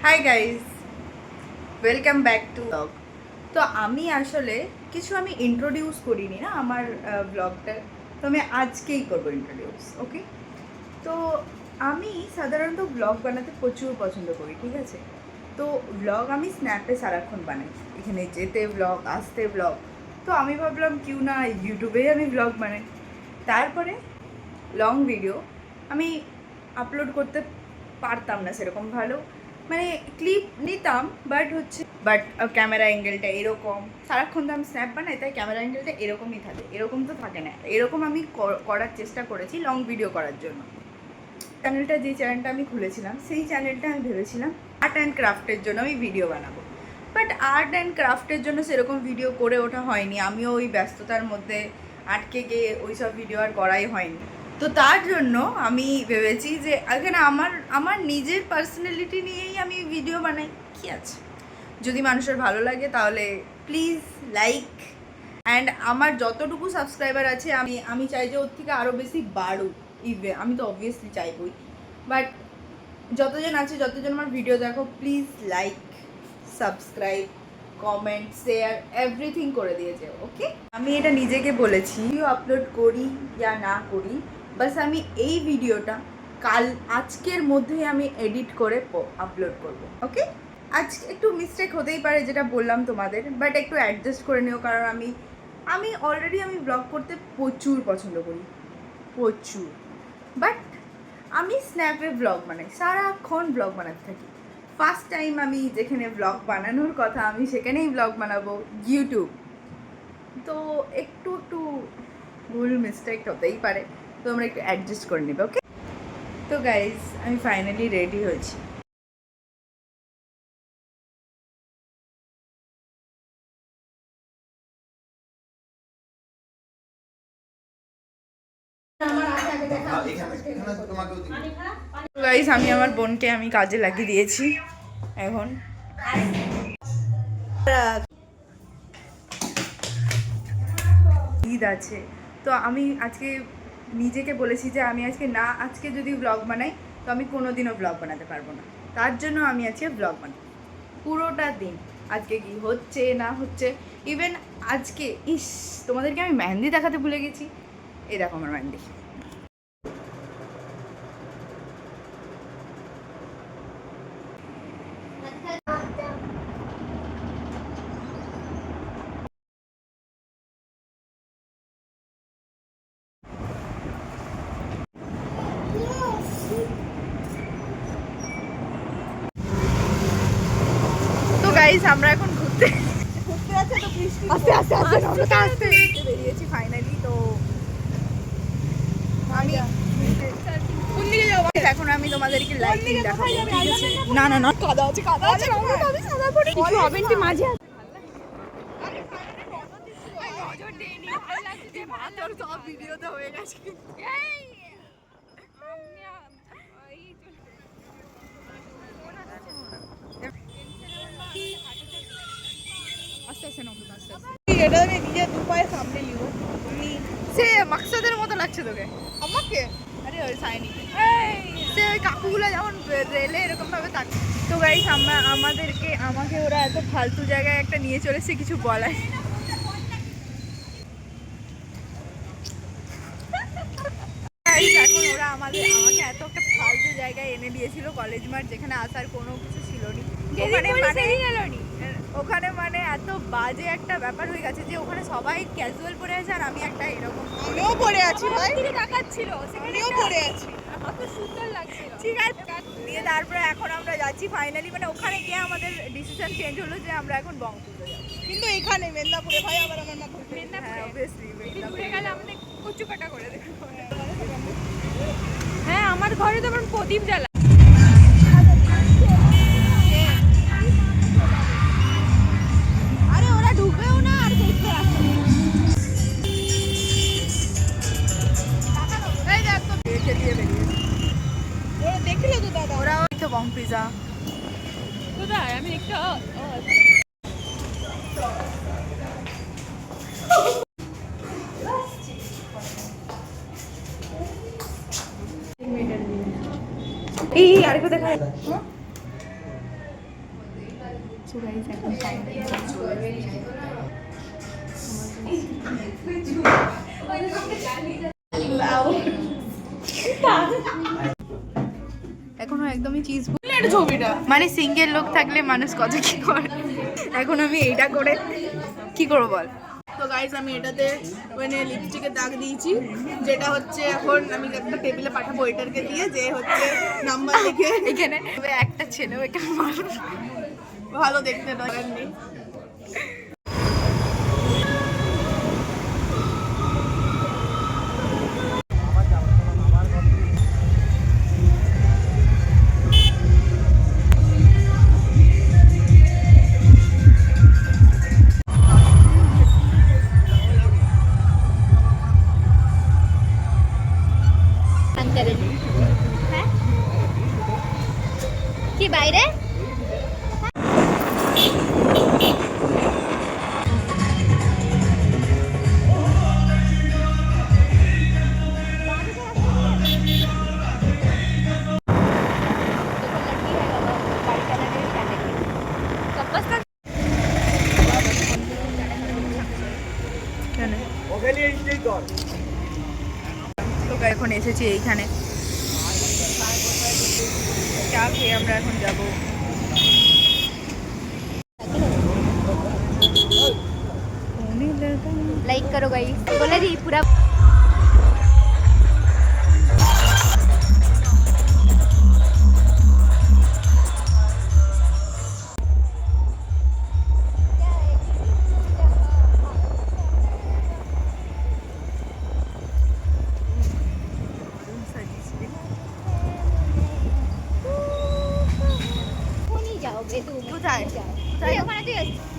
Hi guys, welcome back to blog. তো আমি আসলে কিছু ইন্ট্রোডিউস করিনি না আমার ব্লগটা, তো আমি আজকেই করবো ইন্ট্রোডিউস। ওকে, তো আমি সাধারণত ব্লগ বানাতে প্রচুর পছন্দ করি, ঠিক আছে। তো ব্লগ আমি স্ন্যাপে সারাক্ষণ বানাই, এখানে যেতে ব্লগ, আসতে ব্লগ। তো আমি ভাবলাম কিউ না ইউটিউবেই আমি ব্লগ বানাই। তারপরে লং ভিডিও আমি আপলোড করতে পারতাম না সেরকম ভালো, মানে ক্লিপ নিতাম বাট ক্যামেরা অ্যাঙ্গেলটা এরকম, সারাক্ষণ তো আমি স্ন্যাপ বানাই, তাই ক্যামেরা অ্যাঙ্গেলটা এরকমই থাকে, এরকম তো থাকে না। এরকম আমি করার চেষ্টা করেছি লং ভিডিও করার জন্য। যে চ্যানেলটা আমি খুলেছিলাম, সেই চ্যানেলটা আমি ভেবেছিলাম আর্ট অ্যান্ড ক্রাফটের জন্য আমি ভিডিও বানাবো, বাট আর্ট অ্যান্ড ক্রাফটের জন্য সেরকম ভিডিও করে ওঠা হয়নি। আমিও ওই ব্যস্ততার মধ্যে আটকে গিয়ে ওই সব ভিডিও আর করাই হয়নি। তো তার জন্য আমি ভেবেছি যে এখানে আমার নিজের পার্সোনালিটি নিয়েই আমি ভিডিও বানাই, কী আছে। যদি মানুষের ভালো লাগে তাহলে প্লিজ লাইক, অ্যান্ড আমার যতটুকু সাবস্ক্রাইবার আছে আমি চাই যে ওর থেকে আরও বেশি বাড়ুক। আমি তো অবভিয়াসলি চাইবই, বাট যতজন আছে, যতজন আমার ভিডিও দেখো, please like, subscribe, comment, share everything করে দিয়েছে। ওকে, আমি এটা নিজেকে বলেছি, ভিডিও আপলোড করি या না করি, বাস আমি এই ভিডিওটা আজকের মধ্যেই আমি এডিট করে আপলোড করব। ওকে, আজ একটু মিস্টেক হতেই পারে যেটা বললাম তোমাদের, বাট একটু অ্যাডজাস্ট করে নিও, কারণ আমি অলরেডি ব্লগ করতে প্রচুর পছন্দ করি, প্রচুর। বাট আমি স্ন্যাপে ব্লগ বানাই, সারাক্ষণ ব্লগ বানাতে থাকি। ফার্স্ট টাইম আমি যেখানে ব্লগ বানানোর কথা, আমি সেখানেই ব্লগ বানাবো ইউটিউব। তো একটু একটু ভুল মিস্টেক হতেই পারে, তো আমরা একটু অ্যাডজাস্ট করে নেবে। ওকে, তো গাইজ আমি ফাইনালি রেডি হয়েছি। গাইজ আমি আমার বোনকে কাজে লাগিয়ে দিয়েছি। এখন ঈদ আছে, তো আমি আজকে নিজেকে বলেছি যে আমি আজকে যদি ব্লগ বানাই, তো আমি কোনোদিনও ব্লগ বানাতে পারবো না। তার জন্য আমি আজকে ব্লগ বানাই পুরোটা দিন, আজকে কি হচ্ছে না হচ্ছে। ইভেন আজকে তোমাদেরকে আমি মেহেন্দি দেখাতে ভুলে গেছি। এই দেখো আমার মেহেন্দি। তো গাইস আমরা এখন ঘুরতে আছে, তো বৃষ্টি আস্তে বেরিয়েছি ফাইনালি। তো আমি কোন দিকে যাবো এখন, আমি তোমাদেরকে লাইটিং দেখাবো, ঠিক আছে। না না না, কাদা আছে আমি সাদা পড়ে কিছু হবে না, মাঝে সব ভিডিওতে হয়ে গেছে। এটা আমি নিজে দু পায়ে সামনে নিব, সে মাকসাদের মতো লাগছে তোকে আমাকে। আরে ওই সাইনি সে ওই কাকুগুলো যেমন রেলে এরকম ভাবে থাকে। তো গাইস আমাকে ওরা এত ফালতু জায়গায় একটা নিয়ে চলেছে, কিছু বলার। এখন ওরা আমাকে এত একটা ফালতু জায়গায় এনে দিয়েছিল, কলেজ মাঠ, যেখানে আসার কোনো কিছু ছিল না। ওখানে মানে এত বাজে একটা ব্যাপার হয়ে গেছে যে ওখানে সবাই ক্যাজুয়াল পরে আছে, আর আমি একটা এরকম আমিও পরে আছি, ভাই দেখাচ্ছিল, আমিও পরে আছি, কত সুন্দর লাগছিল। ঠিক আছে, দিয়ে তারপরে এখন আমরা যাচ্ছি ফাইনালি, মানে ওখানে গিয়ে আমাদের ডিসিশন চেঞ্জ হলো যে আমরা এখন বঙ্গপুরে যাব। কিন্তু এখানে মেদিনীপুরে, ভাই আবার আমার মাথা মেদিনীপুরে, অবভিয়াসলি মেদিনীপুরে গেলে আমাদের কচু কাটা করে দেবে। হ্যাঁ, আমার ঘরে তো প্রদীপ জ্বালা। দেখলে তো দাদা, ওরা ওই তো বং পিজা কোথায়, আমি একটু এই আরেকটা দেখা সো গাইস এখন ফাইনালি চলে এখনো একদমই চিজ ছবিটা মানে সিঙ্গেল লোক থাকলে মানুষ কত কি করে, এখন আমি এইটা করে কি করবো বল। তো গাইস আমি এটাতে মানে লিপস্টিকের দাগ দিয়েছি, যেটা হচ্ছে এখন আমি একটা টেবিলে পাঠাবো ওয়েটারকে দিয়ে, যে হচ্ছে নাম্বার লিখে এখানে একটা ছেলেও এখানে মানুষ ভালো দেখতে দরকার নেই। কি বাইরে তো এখন এসেছি এইখানে, চা খেয়ে আমরা এখন যাবো। लाइक करो गाइस बोला जी पूरा नहीं जाओगे तुम কোথায়? तुम ओখানে তুই